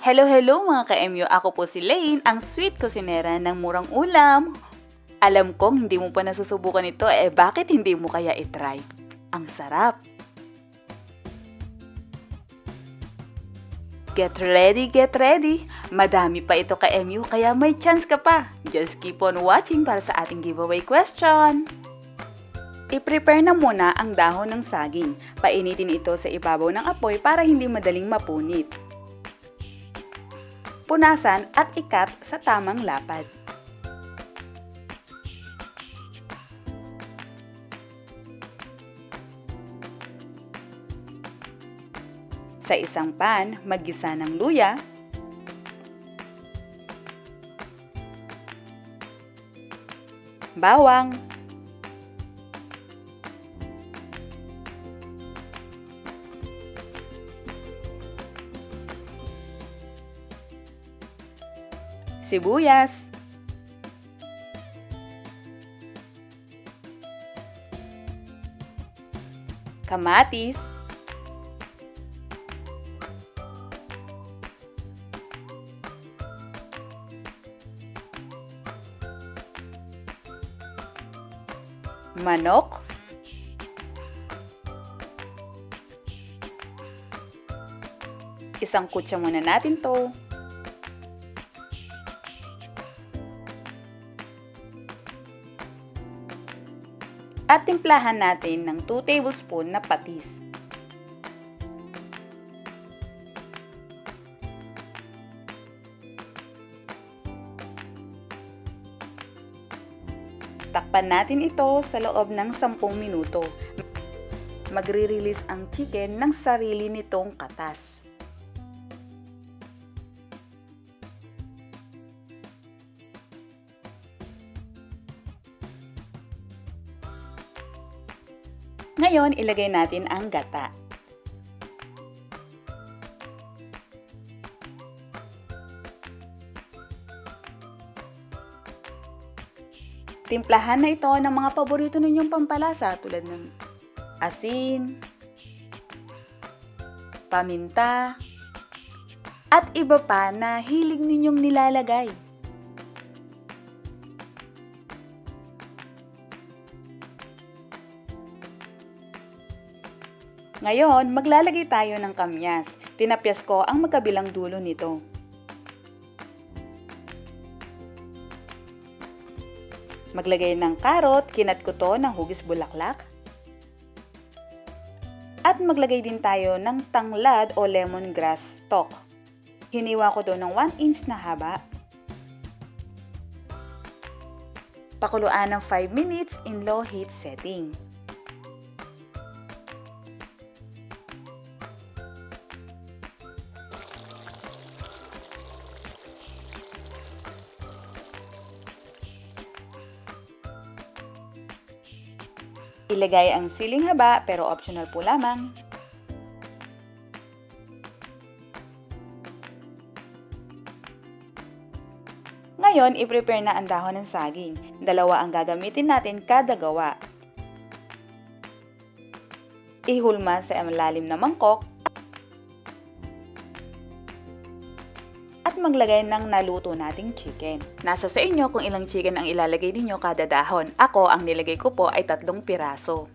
Hello, hello mga ka-MU! Ako po si Lane, ang sweet kusinera ng murang ulam. Alam kong hindi mo pa nasusubukan ito, bakit hindi mo kaya itry? Ang sarap! Get ready, get ready! Madami pa ito ka-MU, kaya may chance ka pa. Just keep on watching para sa ating giveaway question. I-prepare na muna ang dahon ng saging. Painitin ito sa ibabaw ng apoy para hindi madaling mapunit. Punasan at ikat sa tamang lapad. Sa isang pan, maggisa ng luya, bawang, sibuyas, kamatis, manok, isang kutsa muna natin to. At timplahan natin ng 2 tablespoon na patis. Takpan natin ito sa loob ng 10 minuto. Magre-release ang chicken ng sarili nitong katas. Ngayon, ilagay natin ang gata. Timplahan na ito ng mga paborito ninyong pampalasa tulad ng asin, paminta, at iba pa na hilig ninyong nilalagay. Ngayon, maglalagay tayo ng kamyas. Tinapyas ko ang magkabilang dulo nito. Maglagay ng karot, kinat ko to ng hugis bulaklak. At maglagay din tayo ng tanglad o lemongrass stalk. Hiniwa ko doon ng 1 inch na haba. Pakuluan ng 5 minutes in low heat setting. Ilagay ang siling haba pero optional po lamang. Ngayon, i-prepare na ang dahon ng saging. 2 ang gagamitin natin kada gawa. Ihulma sa malalim na mangkok at maglagay ng naluto nating chicken. Nasa sa inyo kung ilang chicken ang ilalagay ninyo kada dahon. Ako, ang nilagay ko po ay 3 piraso.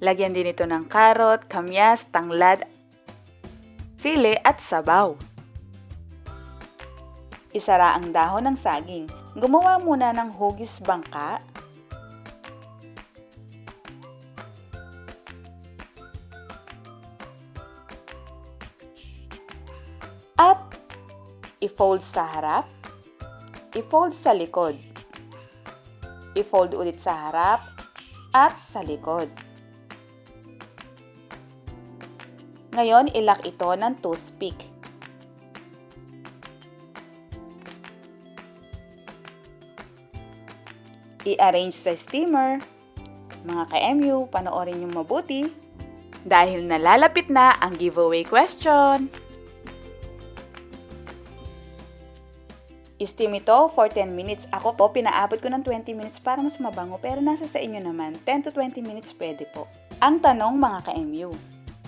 Lagyan din ito ng karot, kamyas, tanglad, sili at sabaw. Isara ang dahon ng saging. Gumawa muna ng hugis bangka. At i-fold sa harap, i-fold sa likod, i-fold ulit sa harap at sa likod. Ngayon, ilak ito ng toothpick. I-arrange sa steamer. Mga ka-MU, panoorin niyo mabuti dahil nalalapit na ang giveaway question. I-steam ito for 10 minutes. Ako po, pinaabot ko ng 20 minutes para mas mabango pero nasa sa inyo naman, 10 to 20 minutes pwede po. Ang tanong mga ka-MU,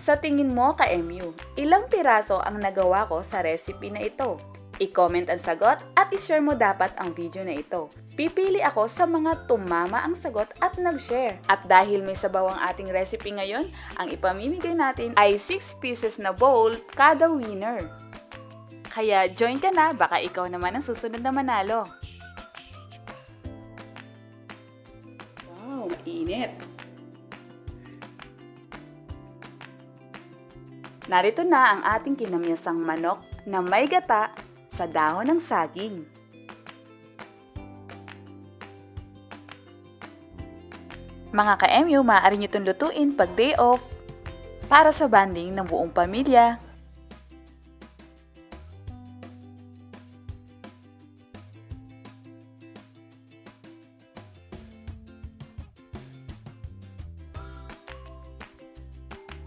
Sa tingin mo, kaMU, ilang piraso ang nagawa ko sa recipe na ito? I-comment ang sagot at i-share mo dapat ang video na ito. Pipili ako sa mga tumama ang sagot at nag-share. At dahil may sabaw ang ating recipe ngayon, ang ipamimigay natin ay 6 pieces na bowl kada winner. Kaya join ka na, baka ikaw naman ang susunod na manalo. Wow, mainit! Narito na ang ating kinamiasang manok na may gata sa dahon ng saging. Mga kaMU, maaari nyo itong lutuin pag day off para sa bonding ng buong pamilya.